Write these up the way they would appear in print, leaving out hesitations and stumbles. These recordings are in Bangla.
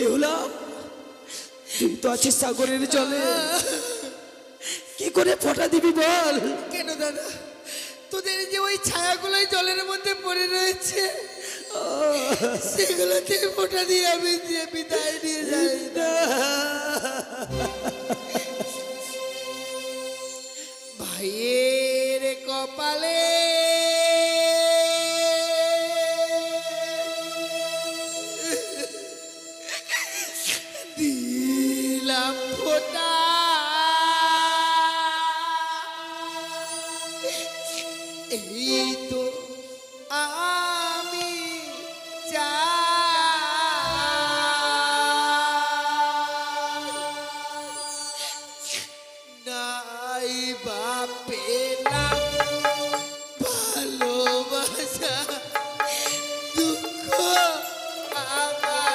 বেহুলা, তুই তো আছিস সাগরের জলে, কি করে ফোঁটা দিবি বল? কেন দাদা, তোদের যে ওই ছায়াগুলোই জলের মধ্যে পড়ে রয়েছে, সেগুলোতে ফোঁটা দিয়ে আমি যে বিদায় নিয়ে যাই না। ভাইয়ের কপালে দিলাম ফোঁটা, এই তো আমি নাই বা পেলাম ভালোবাসা, দুঃখ আমার।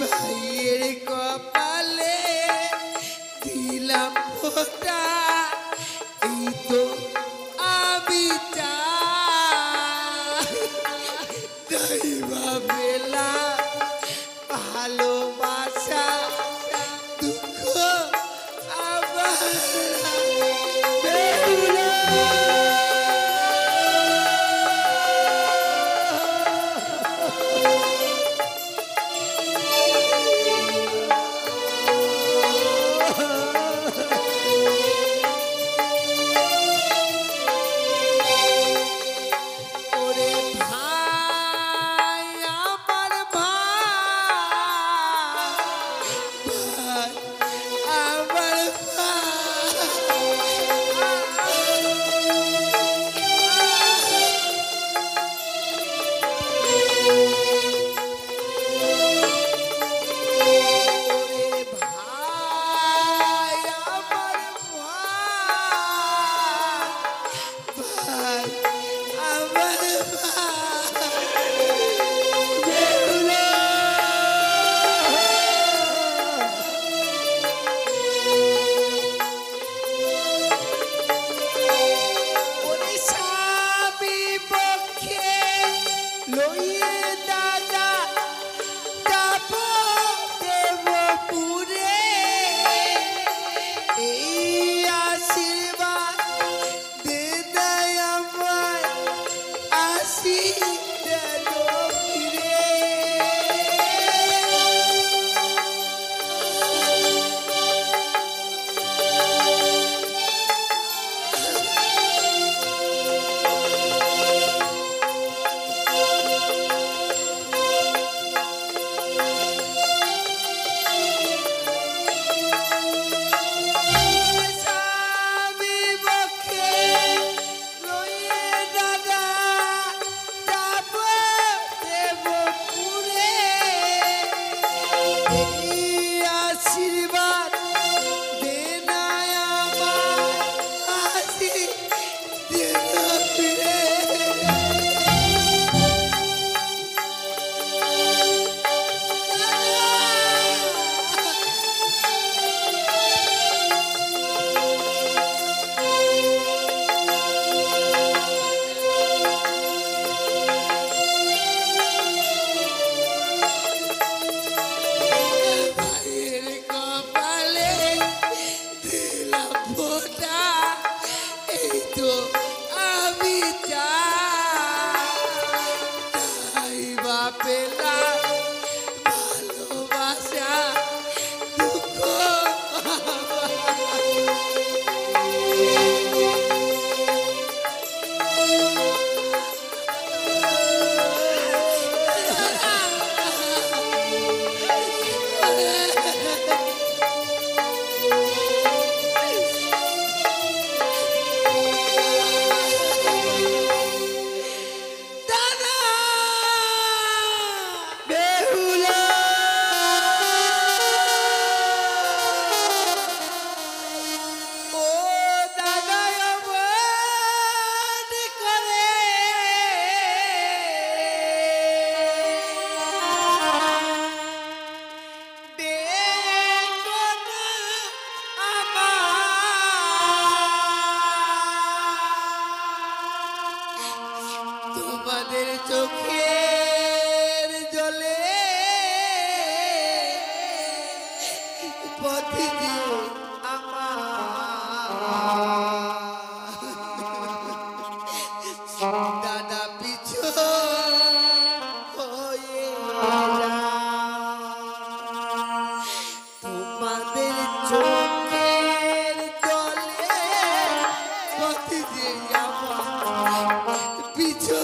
ভাইয়ের কপালে দিলাম ফোঁটা, এই তো আমি চাই বা পেলাম ভালোবাসা, দুঃখ আমার। ওরে ভাই, আমার ভাই, আমার ওরে ভাই, আমার ভাই, আমার ওরে স্বামী পক্ষে লইয়ে দাদা যাব দেবপুরে, এই আশীর্বাদ দে দেয় আমায়, আসি যেন ফিরে। স্বামী পক্ষে লইয়ে দাদা যাব দেবপুরে, এই আশীর্বাদ দে না আমায়, আসি যেন ফিরে। ভাইয়ের কপালে দিলাম ফোঁটা, এই তো আমি চাই বা পেলাম ভালোবাসা, দুঃখ তোমাদের চোখের জলে পথ দিয়ে আমার দাদা পিছু হয়ে তোমাদের চোখের জলে পথ দিয়ে আমার পিছু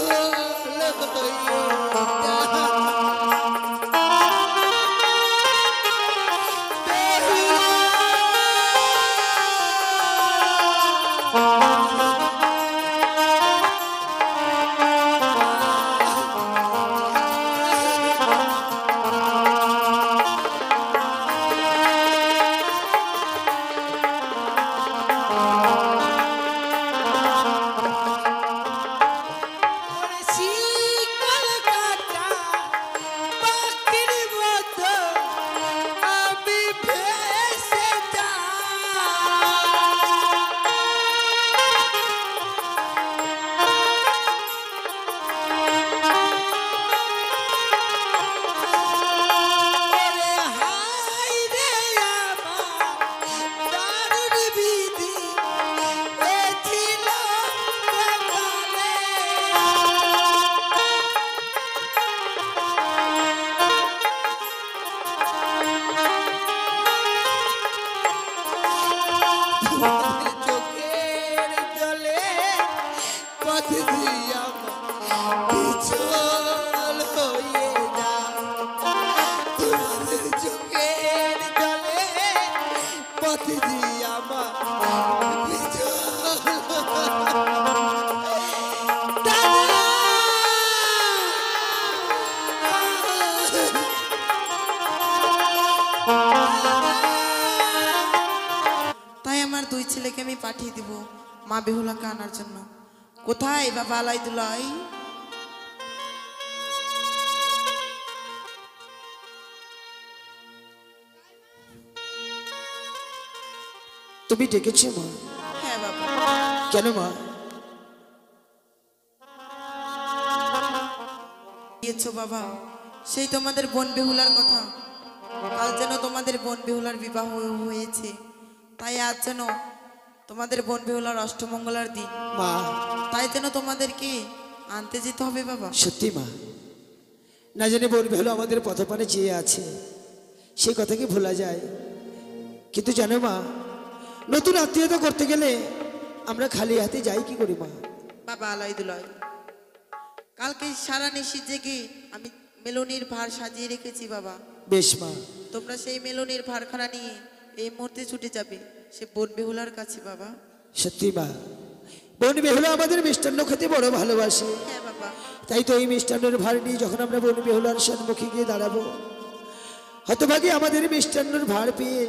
চোখের জলে পথ দিয়ে আমার পিছল হয়ে যা তোমাদের চোখের জলে পথ দিয়ে আমার তাই আমার দুই ছেলেকে আমি পাঠিয়ে দিব মা বেহুলাকে আনার জন্য। কোথায় বাবা আলাই দুলাই? তুমি ডেকেছো মা? হ্যাঁ বাবা। কেন মা? দিয়েছো বাবা, সেই তোমাদের বোন বেহুলার কথা। কাল যেন তোমাদের বোন বেহুলার বিবাহ হয়েছে, তাই আজ যেন তোমাদের বোন বেহুলার অষ্টমঙ্গলার দিন। মা, তাই যেন তোমাদেরকে আনতে যেতে হবে বাবা। সত্যি মা, না জানি বলবে হলো আমাদের পথপানে চেয়ে আছে, সেই কথা কি ভোলা যায়? কিন্তু জানো মা, নতুন আত্মীয়তা করতে গেলে আমরা খালি হাতে যাই কি করি মা? বাবা আলাই দুলাই, কালকে সারা নিশি জেগে আমি মেলনির ভার সাজিয়ে রেখেছি বাবা। বেশ মা, তোমরা সেই মেলনির ভারখানা নিয়ে এই মুহূর্তে ছুটে যাবে সে বোন বেহুলার কাছে বাবা। সত্যি মা, বোন বেহুলা আমাদের মিষ্টান্ন খেতে বড় ভালোবাসে। হ্যাঁ বাবা। তাই তো এই মিষ্টান্নের ভার নিয়ে যখন আমরা বোন বেহুলার সম্মুখে গিয়ে দাঁড়াবো, হতভাগী আমাদের মিষ্টান্নের ভার পেয়ে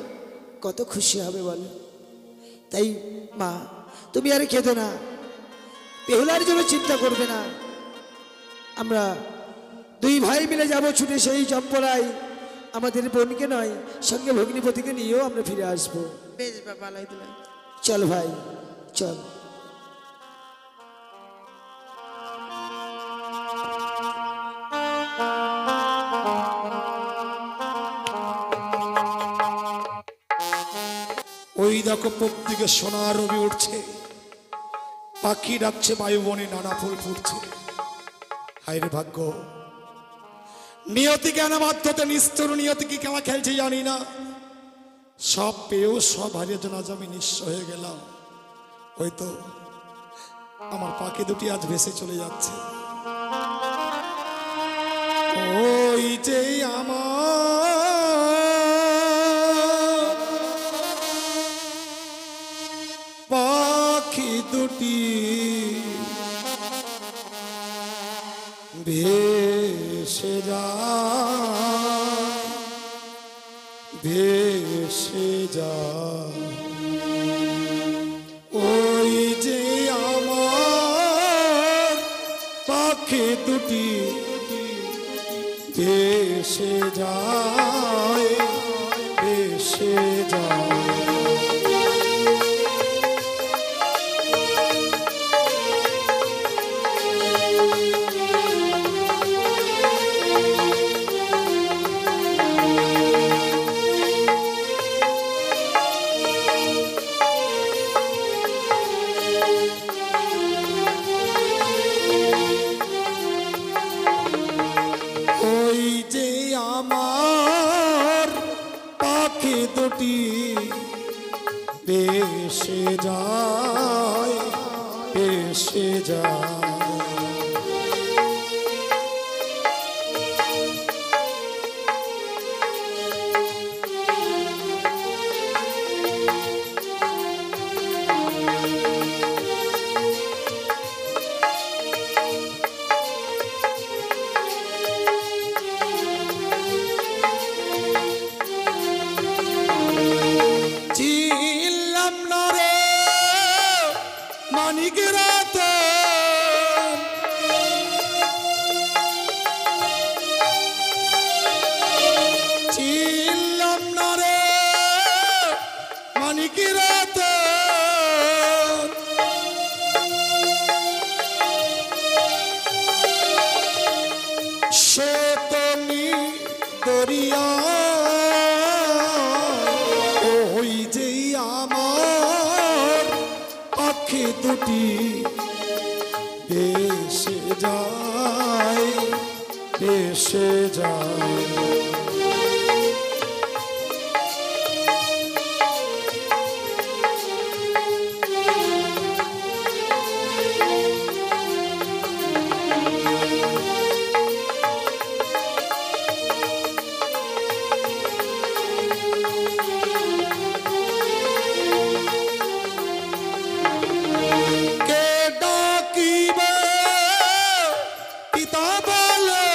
কত খুশি হবে বলো। তাই মা, তুমি আর খেতো না, বেহুলার জন্য চিন্তা করবে না। আমরা দুই ভাই মিলে যাব ছুটে সেই চম্পলায়, আমাদের বোনকে নয় সঙ্গে ভগ্নিপতিকে নিয়েও আমরা ফিরে আসবো। বেশ বাবা আলাই দুলাই। চল ভাই চল। ওই দেখো পূব দিকে সোনার রবি উঠছে, পাখি ডাকছে, বায়ুবনে নানা ফুল ফুটছে। হায়রে ভাগ্য, নিয়তি কেন বাধ্যতে নিষ্ঠুর নিয়তি কি কেমন খেলছে জানি না। সব পেয়েও সব হারিয়ে জন্য আজ আমি নিঃস্ব হয়ে গেলাম। ওই তো আমার পাখি দুটি আজ ভেসে চলে যাচ্ছে। ওই যে আমার পাখি দুটি ভেসে যায়, ভেসে যায়। ওই যে আমার পাখি দুটি ভেসে যায়, ভেসে যায়। দুটি ভেসে যায়, ভেসে যায়। চিনলাম না রে মানিক রতন, চিনলাম না রে মানিক রতন। সে তুমি দরিয়া, ওই যে আমার পাখি দুটি ভেসে যায়, ভেসে যায়। কে ডাকিবে পিতা বলে,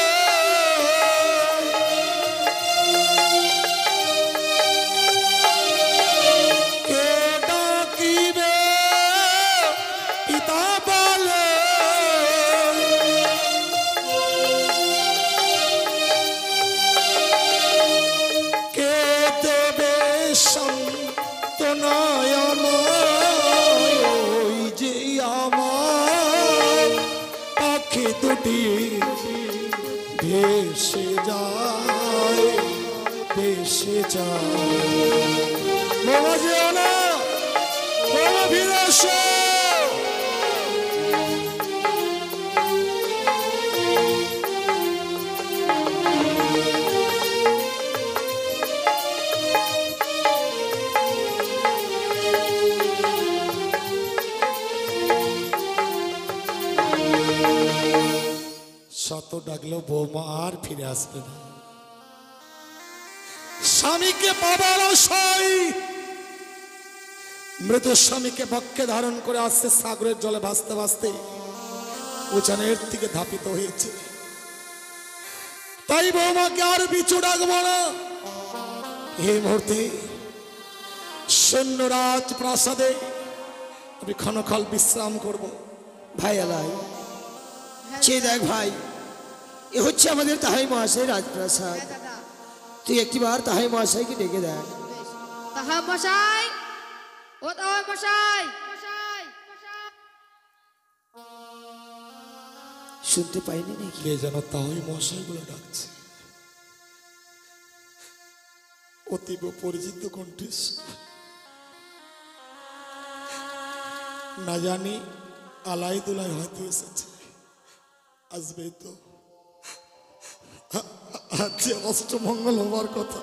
কে ডাকিবে পিতা বলে, কে দেবে সান্ত্বনায় আমায়, ওই যে আমার পাখি দুটি ভেসে যায়, ভেসে যায়। বাবা যেও না, বাবা ফিরে আসো। শত ডাকলেও বৌমা আর ফিরে আসবে না। স্বামীকে পাবার আশায় মৃত স্বামীকে পক্ষে ধারণ করে আসছে সাগরের জলে ভাসতে ভাসতে উজানের দিকে ধাপিত হয়েছে। তাই বৌমাকে আর পিছু ডাকবো না। এই মুহূর্তে সৈন্যরাজ প্রাসাদে আমি ক্ষণকাল বিশ্রাম করব। ভাই আলাই, চেয়ে দেখ ভাই, এ হচ্ছে আমাদের তাহাই মহাশয় রাজপ্রাসাদ। তুই একটিবার তাহাই মহাশয়কে ডেকে দেখ। তাহা মশাই, ও তাহা মশাই। শুনতে পাইনি নাকি? কে যেন তাহাই মহাশয় বলে ডাকছে, অতীব পরিচিত কণ্ঠে। না জানি আলাই দুলাই হয়তো এসেছে, আসবে তো। আজ অষ্টমঙ্গল হবার কথা,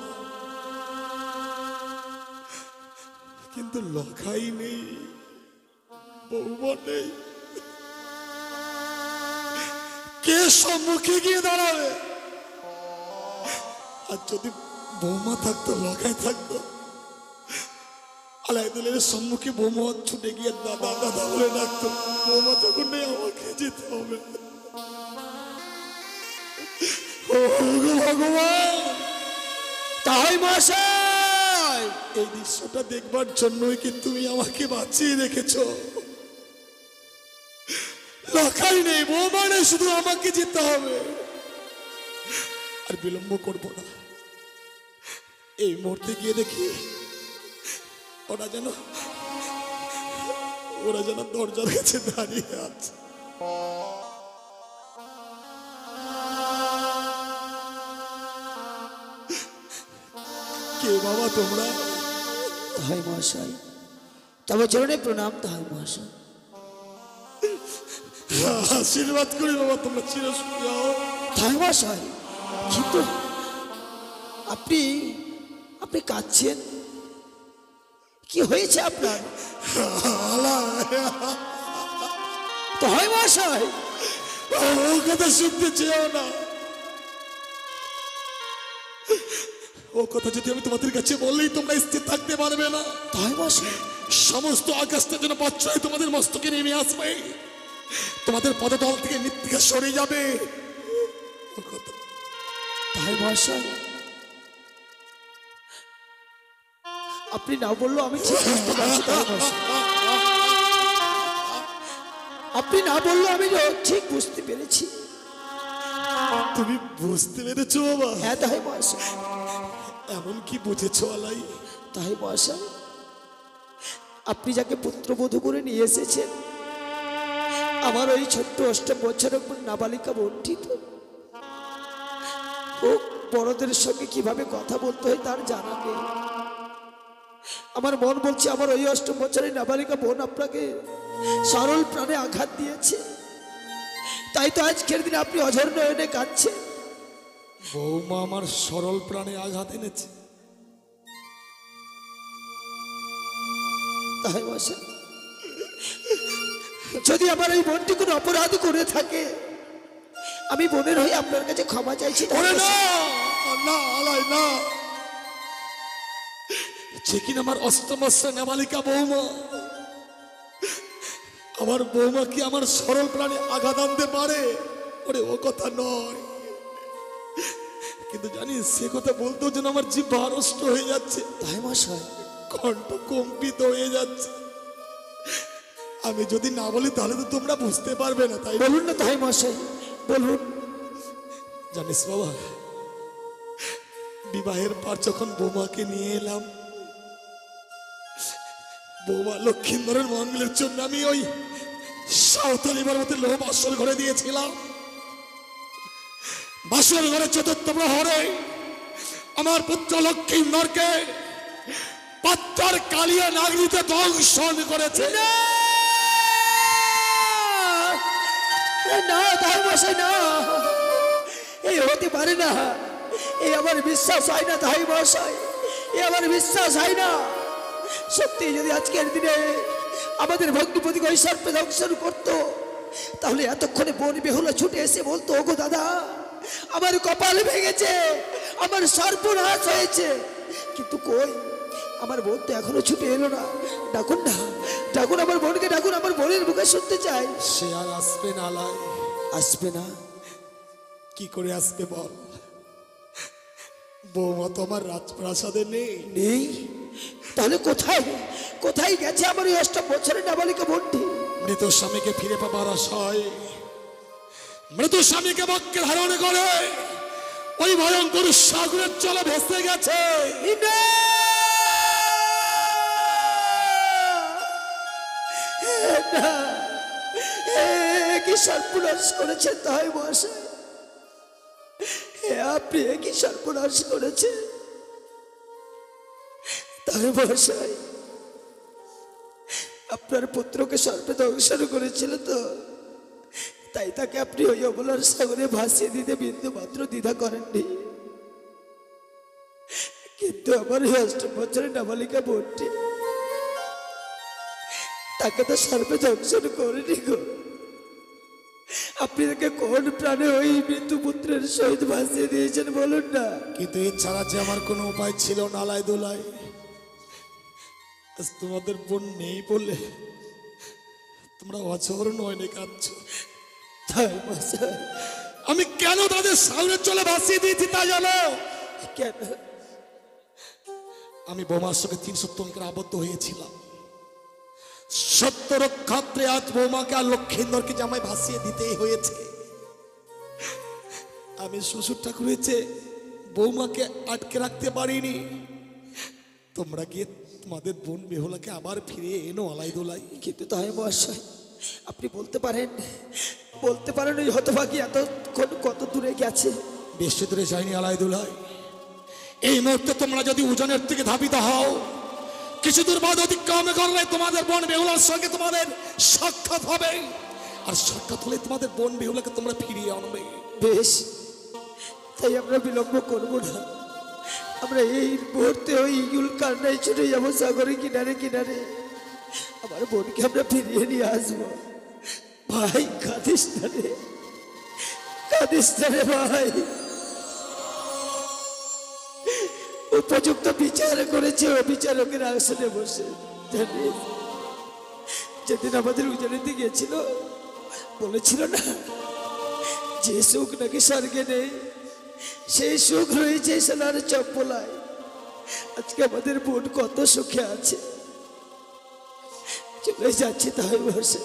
কিন্তু লখাই নেই, বৌমা নেই। কে সম্মুখে গিয়ে দাঁড়াবে? আর যদি বৌমা থাকতো, লখাই থাকতো, আলাইদুলের সম্মুখে বৌমা ছুটে গিয়ে দাদা দাদা বলে ডাকতো। বৌমা যখন নেই, আমাকে যেতে হবে। ভগবান, তাহাই মহাশয়, এই দৃশ্যটা দেখবার জন্যই কি তুমি আমাকে বাঁচিয়ে রেখেছো? লখাই নেই, বৌমা নেই, শুধু আমাকে যেতে হবে। আর বিলম্ব করবো না। এই মুহূর্তে গিয়ে দেখি ওরা যেন দরজার কাছে দাঁড়িয়ে আছে। কে বাবা তোমরা? তাহাই মহাশয়, তবে চরণে প্রণাম। তাহাই মহাশয়, আশীর্বাদ করি বাবা, তোমরা চিরসুখী হও। তাহাই মহাশয়, কিন্তু আপনি আপনি কাঁদছেন, কি হয়েছে আপনার? আলাই, তো হয় মশাই, ও কথা শুনতে চেয়েও না। ও কথা যদি আমি তোমাদের কাছে বললেই তোমরা স্থির থাকতে পারবে না। তাই মশাই, সমস্ত আকাশটা যেন পাচ্ছয় তোমাদের মস্তকে নেমে আসবে, তোমাদের পদতল থেকে মৃত্তিকা সরে যাবে। ও কথা। তাই মশাই, আপনি না বললো আমি ঠিক বুঝতে পারছি। তাই মশাই, আপনি না বললো আমি ঠিক বুঝতে পেরেছি। তুমি বুঝতে পেরেছো বাবা? হ্যাঁ তাই মশাই, এমন কি বুঝেছো আলাই? তাই মশাই, আপনি যাকে পুত্রবধূ করে নিয়ে এসেছেন, আমার ওই ছোট্ট 8 বছরের নাবালিকা বোনটি তো, ও বড়দের সঙ্গে কিভাবে কথা বলতে হয় তার জানা নেই। আমার মন বলছে আমার ওই 8 বছরের নাবালিকা বোন আপনাকে সরল প্রাণে আঘাত দিয়েছে, তাই তো আজকের দিনে আপনি অঝর নয়নে কাঁদছেন। বৌমা আমার সরল প্রাণে আঘাত এনেছে? তাই মশাই, যদি আমার এই বোনটি কোনো অপরাধ করে থাকে, আমি বোনের হয়ে আপনার কাছে ক্ষমা চাইছি। তাই ওরে না, মশাই। না আলাই না, যে কিনা আমার 8 বছরের নাবালিকা বৌমা, আমার বৌমা কি আমার সরল প্রাণে আঘাত আনতে পারে? ওরে ও কথা নয়, কিন্তু জানিস সে কথা বলতেও যেন আমার জিহ্বা আড়ষ্ট হয়ে যাচ্ছে, তাই মশাই, কণ্ঠ কম্পিত হয়ে যাচ্ছে। আমি যদি না বলি তাহলে তো তোমরা বুঝতে পারবে না, তাই বলুন না তাই মশাই, বলুন। জানিস বাবা, বিবাহের পর যখন বৌমাকে নিয়ে এলাম, বৌমা লক্ষ্মীন্দরের মঙ্গলের জন্য আমি ওই সাঁওতালিবার মধ্যে লোহ বাসর ঘরে দিয়েছিলাম। বাসর ঘরে 4th প্রহরে আমার পুত্র লক্ষ্মীন্দরকে পাত্তার কালিয়া নাগরিতে দংশন করেছে। না তাই মশাই, না, এই হতে পারে না, এই আমার বিশ্বাস হয় না। তাই মশাই, এই আমার বিশ্বাস হয় না। সত্যি যদি আজকের দিনে আমাদের ভগ্নিপতি ওই সর্পে দংশন করতো, তাহলে এতক্ষণে বোন বেহুলা ছুটে এসে বলতো, ওগো দাদা আমার কপাল ভেঙেছে, আমার সর্বনাশ হয়েছে। কিন্তু কই, আমার বোন তো এখনো ছুটে এলো না। ডাকুন না, ডাকুন আমার বোনকে, ডাকুন, আমার বোনের মুখে শুনতে চাই। সে আর আসবে না লাই। আসবে না? কি করে আসবে বল? বৌমা তো আমার রাজপ্রাসাদে নেই। নেই? তাহলে কোথায়, কোথায় গেছে আমার ওই 8 বছরের নাবালিকা বোনটি? মৃত স্বামীকে ফিরে পাবার আশায়, মৃত স্বামীকে বক্ষে ধারণ করে ওই ভয়ঙ্কর সাগরের জলে ভেসে গেছে। কি সর্বনাশ করেছেন তাই মশাই, আপনি কি সর্বনাশ করেছেন তাই মশাই? আপনার পুত্রকে সর্পে দংশন করেছিল তো, তাই তাকে আপনি ওই অবলার সাগরে ভাসিয়ে দিতে বিন্দু মাত্র দ্বিধা করেননি। কিন্তু আমার 8 বছরের নাবালিকা বোনটি, তাকে তো সর্পে দংশন করেনি গো। আপনি তাকে কোন প্রাণে ওই মৃত্যু পুত্রের সহিত ভাসিয়ে দিয়েছেন বলুন না? কিন্তু এছাড়া যে আমার কোনো উপায় ছিল না লাই দোলাই। আজ তোমাদের বোন নেই বলে তোমরা অঝর নয়নে কাঁদছো। তাই মশাই, আমি কেন তাদের সামনে চলে ভাসিয়ে দিয়েছি তা জানো? কেন? আমি বৌমার সঙ্গে 3 সপ্তাহ আবদ্ধ হয়েছিলাম। সত্য রক্ষাত্রে আজ বৌমাকে আর লক্ষ্মীন্দরকে জামাই ভাসিয়ে দিতেই হয়েছে। আমি শ্বশুর ঠাকুর হয়েছে বৌমাকে আটকে রাখতে পারিনি। তোমরা গিয়ে তোমাদের বোন বেহুলাকে আবার ফিরিয়ে এনো আলাই দোলাই। কিন্তু তাই মশাই, আপনি বলতে পারেন, বলতে পারেন ওই হতভাগী এতক্ষণ কত দূরে গেছে? বেশি দূরে যায়নি আলাই দোলাই। এই মুহূর্তে তোমরা যদি উজানের থেকে ধাবিত হও, কিছু দূর বাদ অতিক্রমে করলে তোমাদের বোন বেহুলার সঙ্গে তোমাদের সাক্ষাৎ হবে। আর সাক্ষাৎ হলে তোমাদের বোন বেহুলাকে তোমরা ফিরিয়ে আনবে। বেশ, তাই আমরা বিলম্ব করব না, আমরা এই মুহূর্তে ওই ইগুল কান্নায় ছুটে যাবো সাগরের কিনারে কিনারে, আমার বোনকে আমরা ফিরিয়ে নিয়ে আসবো। ভাই কাঁদিস না রে, কাঁদিস না রে ভাই। উপযুক্ত বিচার করেছে ও বিচারকের আসনে বসে। জানিস যেদিন আমাদের উজানিতে গিয়েছিল বলেছিল না যে সুখ নাকি স্বর্গে নেই, সেই সুখ রয়েছে সোনার চপ্পলায়। আজকে আমাদের বোন কত সুখে আছে। চলে যাচ্ছি তাই বসে,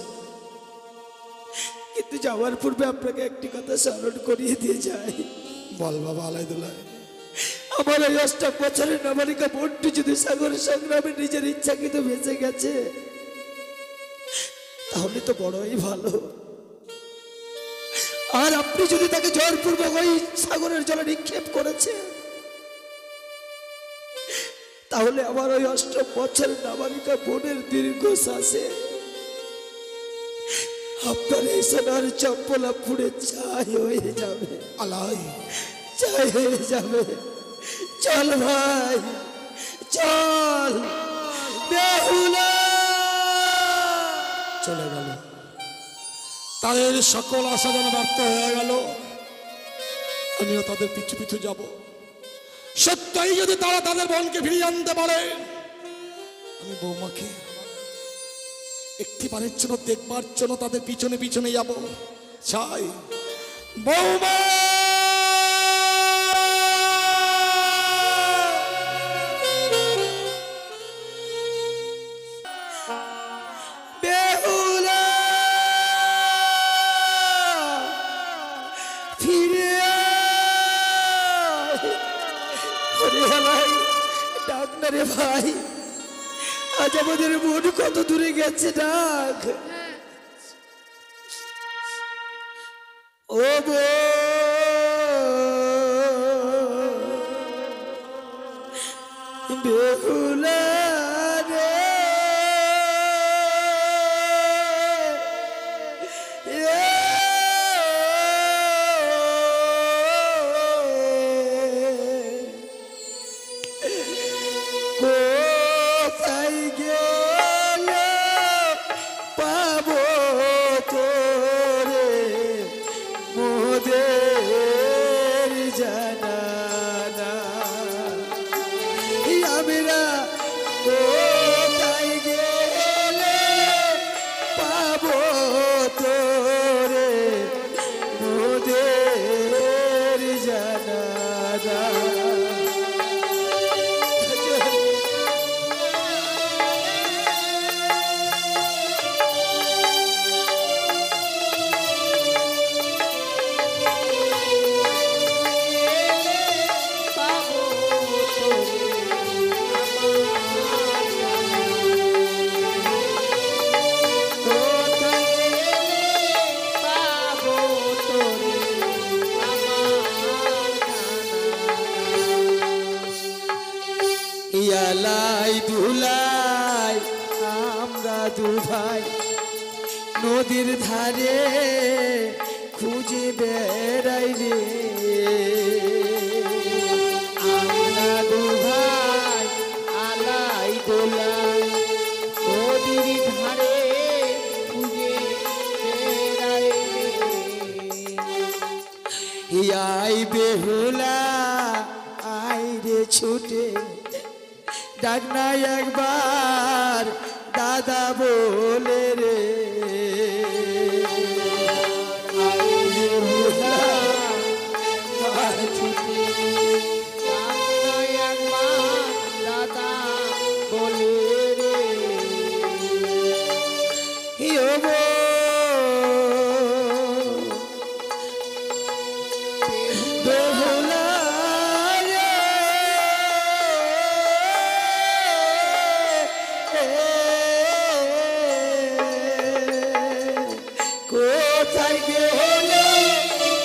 কিন্তু যাওয়ার পূর্বে আপনাকে একটি কথা স্মরণ করিয়ে দিয়ে যাই। বল বাবা আলাইদুল্লাহ। আমার এই 8 বছরের নাবালিকা বোনটি যদি সাগর সংগ্রামে নিজের ইচ্ছাকৃত বেঁচে গেছে, তাহলে তো বড়ই ভালো। আর আপনি যদি তাকে জোরপূর্বক ওই সাগরের জলে নিক্ষেপ করেছে, তাহলে আমার ওই 8 বছরের নাবালিকা বোনের দীর্ঘশ্বাসে আপনার এই সোনার চপ্পলা পুড়ে ছাই হয়ে যাবে। আলাই ছাই হয়ে যাবে। চল ভাই চল। বেহুলা চলে গেল, তাদের সকল আশা যেন ব্যর্থ হয়ে গেল। আমিও তাদের পিছু পিছু যাব। সত্যই যদি তারা তাদের বোনকে ফিরিয়ে আনতে পারে, আমি বৌমাকে একটিবারের জন্য দেখবার জন্য তাদের পিছনে পিছনে যাব। চাই বৌমা বেহুলা ফিরে আয়। ওরে ভাই ডাক না রে ভাই, আজ আমাদের বোন কত দূরে গেছে, ডাক। ও বেহুলা রে, কোথায় গেলে পাবো তোরে মোদের জানানা। আমরা কোথায় গেলে পাবো তোরে মোদের জানানা। ইয়ালাই দুলাই আমরা দু ভাই নদীর ধারে খুঁজে বেড়াই রে। আমরা দু ভাই আলাই দোলাই নদীর ধারে খুঁজে বেড়াই রে। ইয়াই বেহুলা আই রে ছুটে, ডাক না একবার দাদা বলে রে। আই বেহুলা আই ছুটে, ডাক না একবার দাদা বলে রে। হিয়ো বেহুলা রে, কোথায় গেলে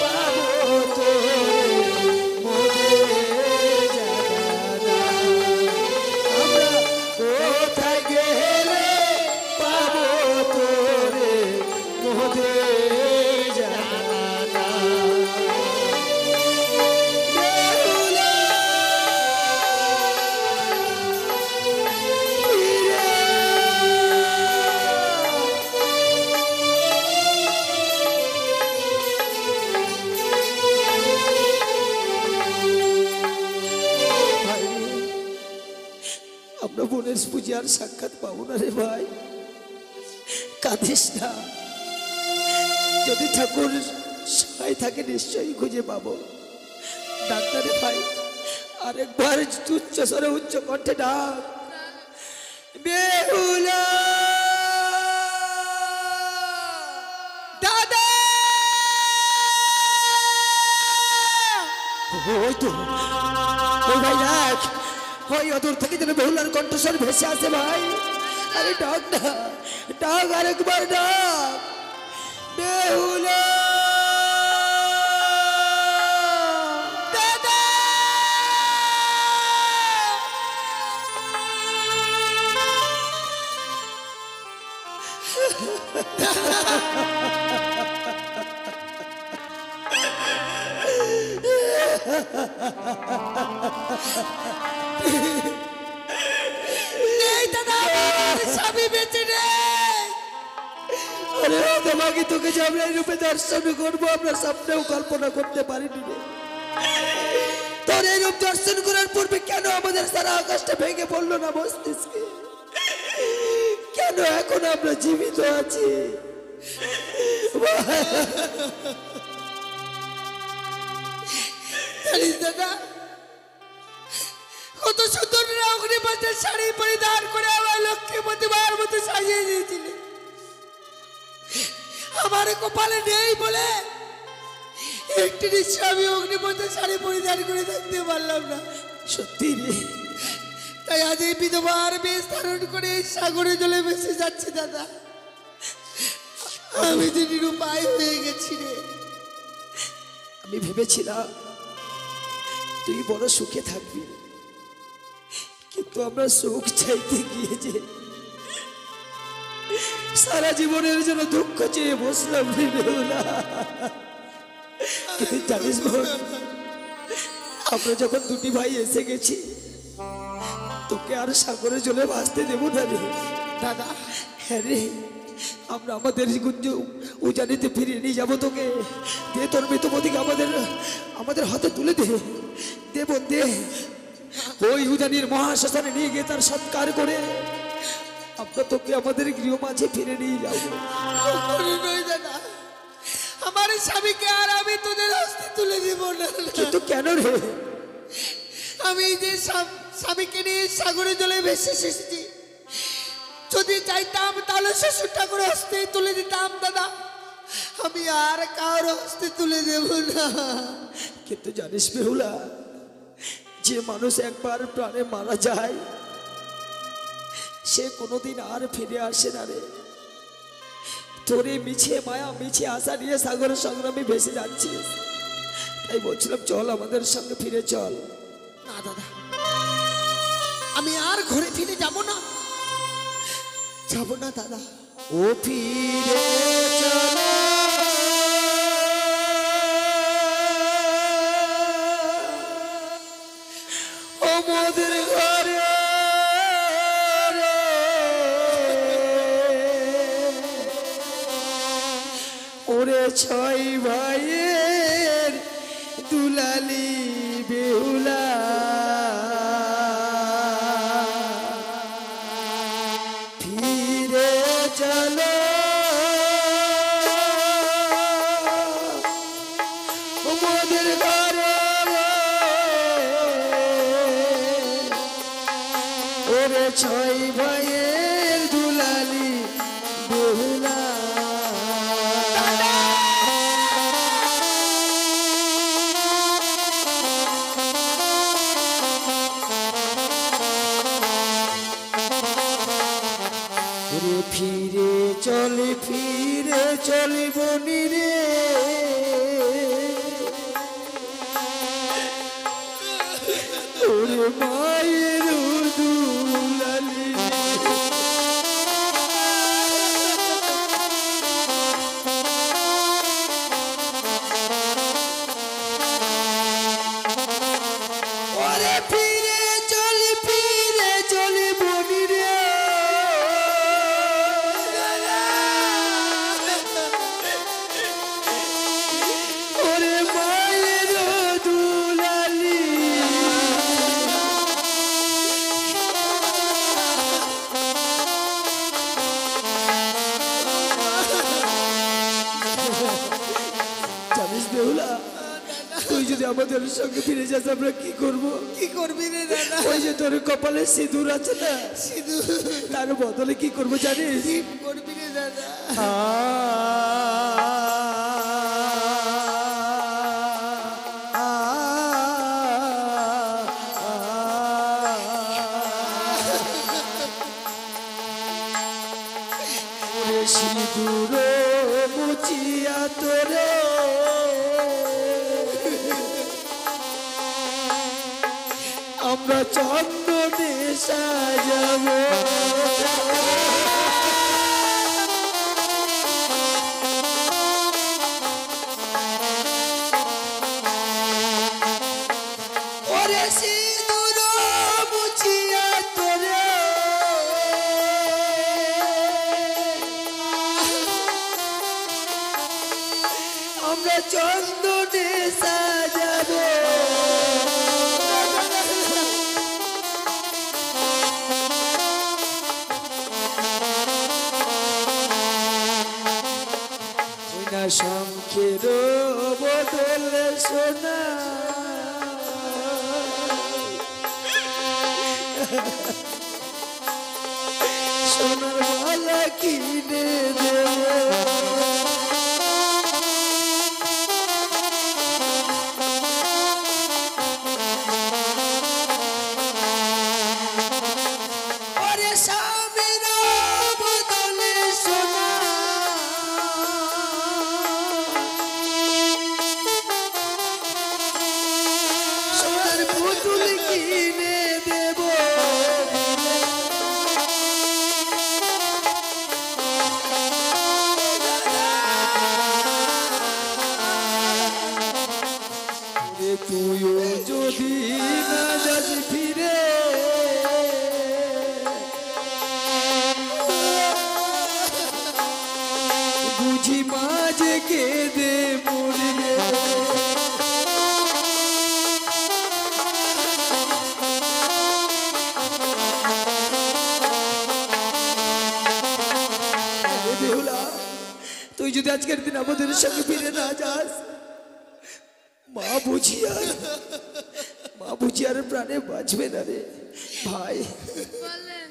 পাবো তোরে মোদের জানানা। আমরা কোথায় গেলে পাবো তোরে মোদের জানানা। বেহুলা গণেশ পূজার সাক্ষাৎ পাবো না রে ভাই। কাঁদিস না, যদি ঠাকুর সহায় থাকে নিশ্চয়ই খুঁজে পাবো। ডাক্তারে ভাই আরেকবার উচ্চ স্বরে উচ্চ কণ্ঠে ডাক, বেহুলা দাদা! ওই তো, ওই ভাই দেখ, ওই অদূর থেকে যেন বেহুলার কণ্ঠস্বর ভেসে আসে ভাই। আরে ডাক না, ডাক আরেকবার ডাক, বেহুলা দাদা! নেই দাদা, আমার স্বামী বেঁচে নেই। আরে তোমাকে তোকে যে আমরা এই রূপে দর্শন করবো আমরা স্বপ্নেও কল্পনা করতে পারিনি রে। তোর এই রূপ দর্শন করার পূর্বে কেন আমাদের সারা আকাশটা ভেঙে পড়লো না মস্তিষ্কে? কেন এখন আমরা জীবিত আছি? জানিস দাদা, কত সুন্দর অগ্নিপথের শাড়ি পরিধান করে আমার লক্ষ্মী প্রতিমার মতো সাজিয়ে দিয়েছিলি। আমার কপালে নেই বলে একটি নিশ্চয় আমি অগ্নিপথের শাড়ি পরিধান করে থাকতে পারলাম না। সত্যি রে, তাই আজ এই বিধবার বেশ ধারণ করে এই সাগরে জলে ভেসে যাচ্ছি দাদা। আমি যে নিরুপায় হয়ে গেছি রে। আমি ভেবেছিলাম তুই বড় সুখে থাকবি, কিন্তু আমরা সুখ চাইতে গিয়ে যে সারা জীবনের জন্য দুঃখ চেয়ে বসলাম রে বেহুলা। কিন্তু জানিস বোন, আমরা যখন দুটি ভাই এসে গেছি তোকে আর সাগরে জলে ভাসতে দেব না রে দাদা, হ্যাঁ রে, আমরা আমাদের গুঞ্জ উজানিতে ফিরিয়ে নিয়ে যাবো তোকে। দে তোর মৃতপতিকে আমাদের হাতে তুলে দে, দে বোন দে। ওই উজানির মহাশ্মশানে নিয়ে গিয়ে তার সৎকার করে আমরা তোকে আমাদের গৃহ মাঝে ফিরে নিয়ে যাবো। কখনো নয় দাদা, আমার স্বামীকে আর আমি তোদের হস্তে তুলে দেব না। কিন্তু কেন রে? আমি যে স্বামীকে নিয়ে সাগরে জলে ভেসে এসেছি, যদি চাইতাম তাহলে শ্বশুর ঠাকুর হস্তে তুলে দিতাম দাদা। আমি আর কারোর হস্তে তুলে দেব না। কিন্তু জানিস বেহুলা, যে মানুষ একবার প্রাণে মারা যায় সে কোনোদিন আর ফিরে আসে না রে। তোরে মিছে মায়া মিছে আশা নিয়ে সাগর সংগ্রামে ভেসে যাচ্ছিস, তাই বলছিলাম চল আমাদের সঙ্গে ফিরে চল। না দাদা, আমি আর ঘরে ফিরে যাব না, যাব না দাদা। ও ফিরে চল ও মোদের ঘরে ওরে ছয় ভাইয়ের দুলালি বেহুলা। ফিরে চলো মোদের ঘরে ওরে ছয় ভাইয়ের দুলালি বেহুলা। যদি আমাদের সঙ্গে ফিরে যাস আমরা কি করব? কি করবি রে দাদা? ওই যে তোর কপালে সিঁদুর আছে না, সিধু তার বদলে কি করবো জানিস? কি করবি রে দাদা? সিঁদুর মুচিয়া তোরে আমরা চন্দনে সাজাবো। ওরে সিঁদুর মুছিয়া তোরে আমরা চন্দনে সাজাবো। সোনা শঙ্খের বদলে সোনা সোনার মালা কিনে দেবো। ওরে স্বামীর বদলে সোনা সোনার পুতুল কিনে দেব। তুইও যদি না যাস ফিরে বুঝি মাঝে কেঁদে মরবে। বেহুলা, তুই যদি আজকের দিন আমাদের সঙ্গে ফিরে না যাস মা বুঝি আর প্রাণে বাঁচবে না রে ভাই। বললেন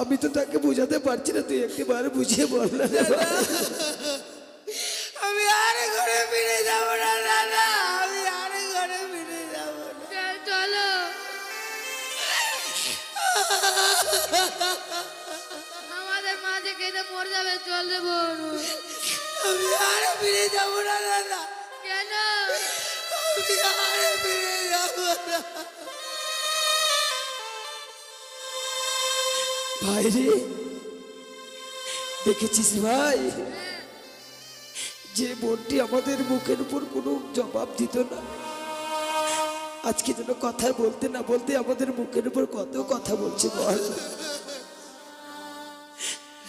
আমি তো তাকে বোঝাতে পারছি না, তুই একবার বুঝিয়ে বল না রে ভাই। আমি আর ঘরে ফিরে যাব না দাদা, আমি আর ঘরে ফিরে যাব না। চলো আমাদের মাঝে কেটে মরে যাবে, চল রে বোন। আমি আর ফিরে যাব না দাদা, কেন? আমি আর ফিরে যাব না। ভাই রে, দেখেছিস ভাই, যে বোনটি আমাদের মুখের উপর কোনো জবাব দিত না, আজকে যেন কথা বলতে না বলতে আমাদের মুখের উপর কত কথা বলছে বল।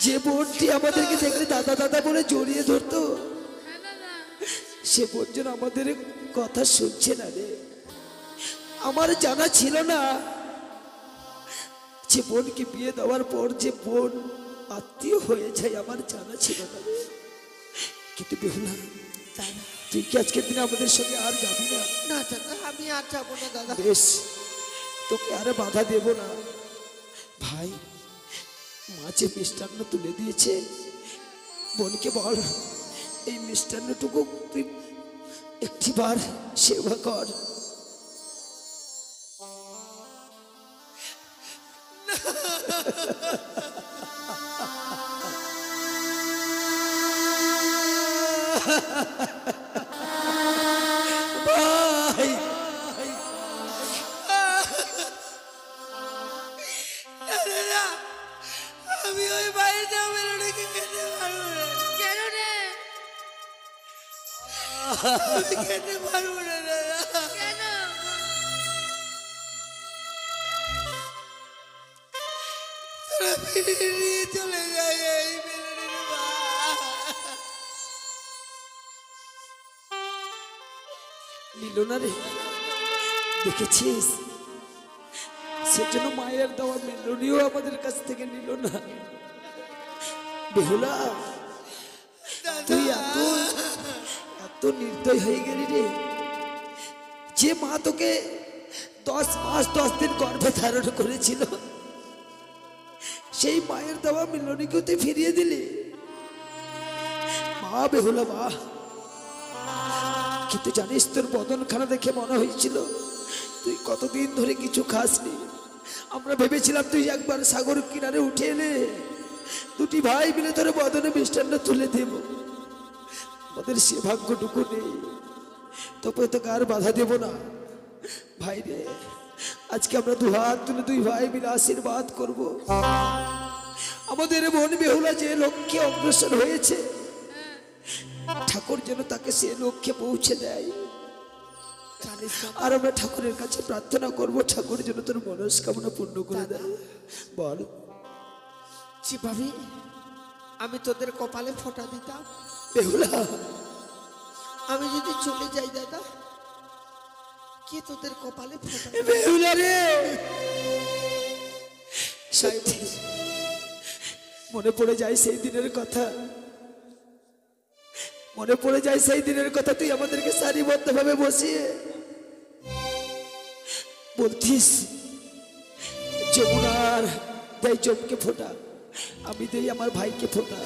যে বোনটি আমাদেরকে দেখলে দাদা দাদা বলে জড়িয়ে ধরতো, হ্যাঁ দাদা, সে বোন যেন আমাদের কথা শুনছে না রে। আমার জানা ছিল না যে বোনকে বিয়ে দেওয়ার পর যে বোন আত্মীয় হয়ে যায়, আমার জানা ছিল না রে। কিন্তু বেহুলা, তুই কি আজকের দিনে আমাদের সঙ্গে আর যাবি না? না দাদা, আমি আর যাবো না দাদা। বেশ, তোকে আর বাধা দেব না ভাই। মাঝে মিষ্টান্ন তুলে দিয়েছে, বোনকে বল এই মিষ্টান্নটুকু তুই একটিবার সেবা কর। ভাই, দাদা, আমি ওই বাড়িতে মেলোডিকে খেতে পারবো না। কেন রে? আমি খেতে পারবো না দাদা। কেন? তোরা ফিরে নিয়ে চলে যায় এই মেলোডির মা। নিল না রে, দেখেছিস? সেজন্য মায়ের দেওয়া মেলোডিও আমাদের কাছ থেকে নিল না। বেহুলা, তুই এত নির্দয় হয়ে গেলি রে। যে মা তোকে 10 মাস 10 দিন গর্ভে ধারণ করেছিল, সেই মায়ের দেওয়া মিলনীকেও তুই ফিরিয়ে দিলি। মা বেহুলা মা, কিন্তু জানিস তোর বদনখানা দেখে মনে হয়েছিল তুই কতদিন ধরে কিছু খাসনি। আমরা ভেবেছিলাম তুই একবার সাগর কিনারে উঠে এলে দুটি ভাই মিলে তোর বদনে মিষ্টান্ন তুলে দেব। আমাদের সে ভাগ্যটুকু নেই, তবে তোকে আর বাধা দেব না। ভাই রে, আজকে আমরা দু হাত তুলে দুই ভাই মিলে আশীর্বাদ করব। আমাদের বোন বেহুলা যে লক্ষ্যে অগ্রসর হয়েছে, ঠাকুর যেন তাকে সে লক্ষ্যে পৌঁছে দেয়। আর আমরা ঠাকুরের কাছে প্রার্থনা করব, ঠাকুর যেন তোর মনস্কামনা পূর্ণ করে দেয়। বল ভাবি, আমি তোদের কপালে ফোঁটা দিতাম। বেহুলা, আমি যদি চলে যাই দাদা, কে তোদের কপালে ফোঁটা? বেহুলা রে, সত্যি মনে পড়ে যায় সেই দিনের কথা, মনে পড়ে যায় সেই দিনের কথা। তুই আমাদেরকে সারিবদ্ধভাবে বসিয়ে বলতিস যমুনার দেয় জমকে ফোঁটা, আমি দেই আমার ভাইকে ফোঁটা,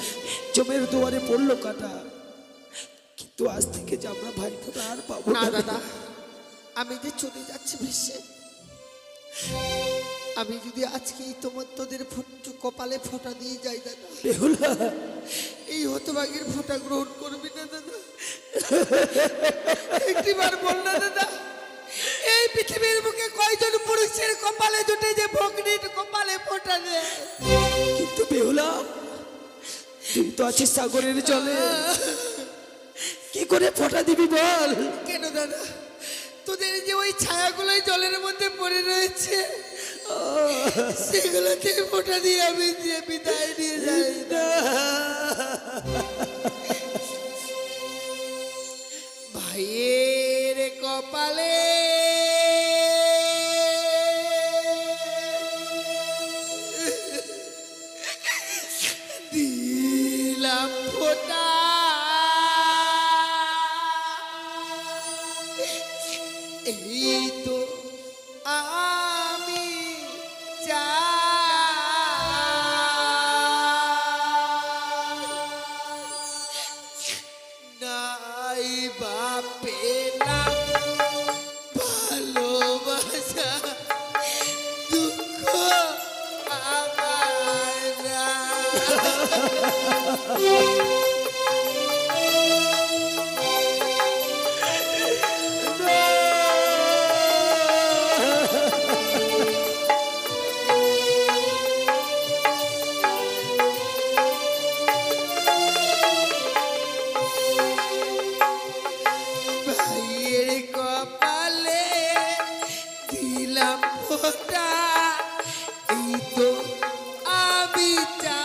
জমের দুয়ারে পড়লো কাটা। কিন্তু আজ থেকে যে আমরা ভাই ফোঁটা আর পাবো না না দাদা, আমি যে চলে যাচ্ছি ভেসে, আমি যদি আজকে তোদের কপালে ফোঁটা দিয়ে যাই দাদা, বেহুলা, এই হতভাগীর ফোঁটা গ্রহণ করবি না দাদা? একটিবার বল না দাদা, এই পৃথিবীর বুকে কয়জন পুরুষের কপালে জুটে যে ভগ্নীর কপালে ফোঁটা দেয়? কিন্তু বেহুলা, তুই তো আছিস সাগরের জলে, কি করে ফোঁটা দিবি বল? কেন দাদা, তোদের যে ওই ছায়াগুলোই জলের মধ্যে পড়ে রয়েছে, সেগুলোতে ফোঁটা দিয়ে আমি দিয়ে বিদায় নিয়ে যাই না। ভাইয়ের কপালে দিলাম ফোঁটা, এই তো আমি নাই বাপে না ভালোবাসা, দুঃখ আমার না। ভাইয়ের কপালে দিলাম ফোঁটা, এই তো আমি চাই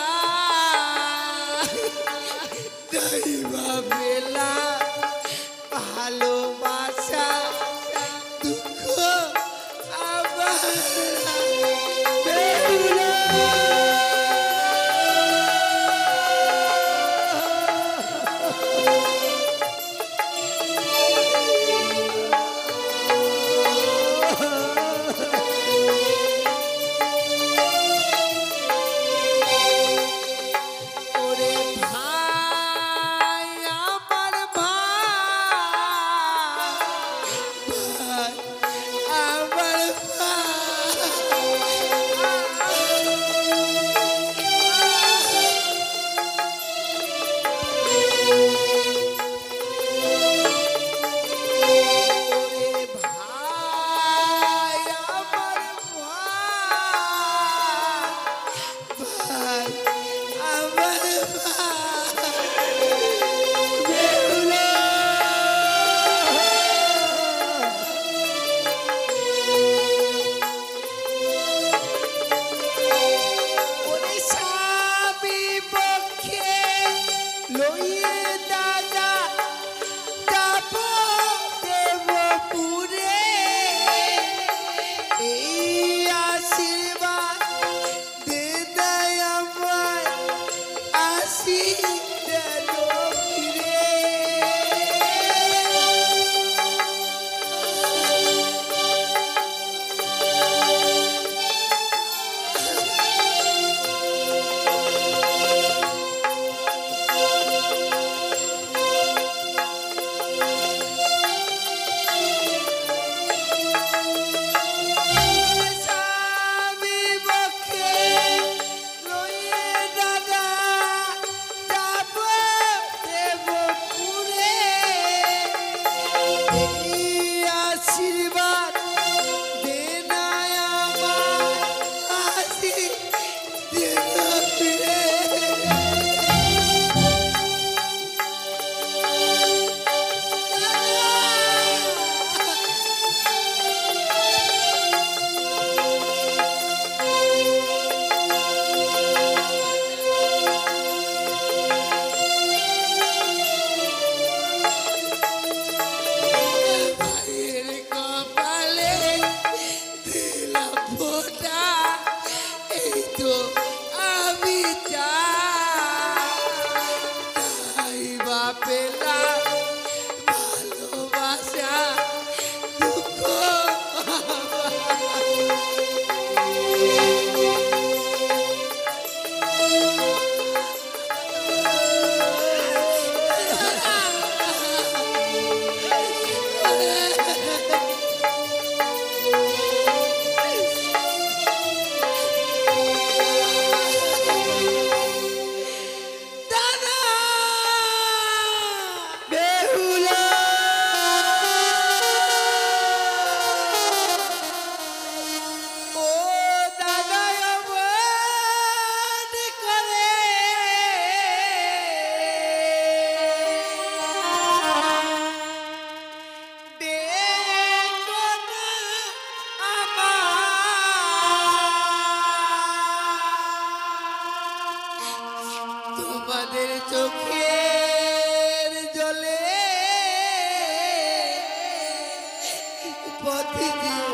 পথে দিয়ে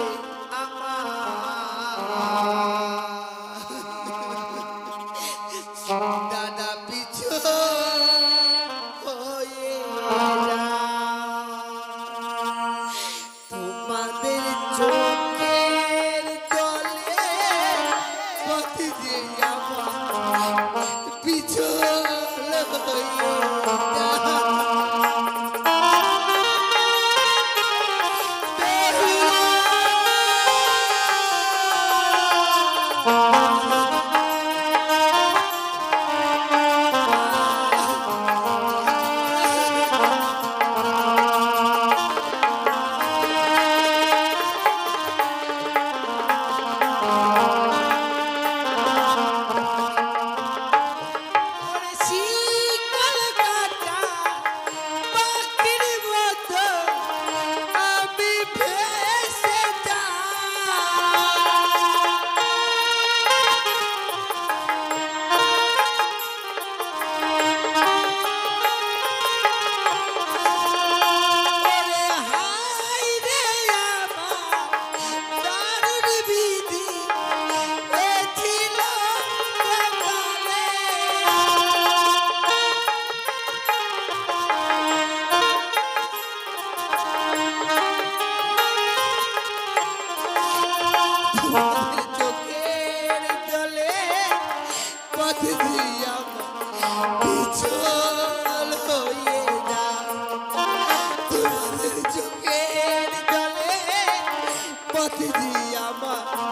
আমার দাদা পিছু হয়ে তোমাদের চোখের জলে পথে দিয়ে আমার পিছু চোখের জলে পথ দিয়ে আমার পিছল হয়ে যা তোমাদের চোখের জলে পথ দিয়ে আমার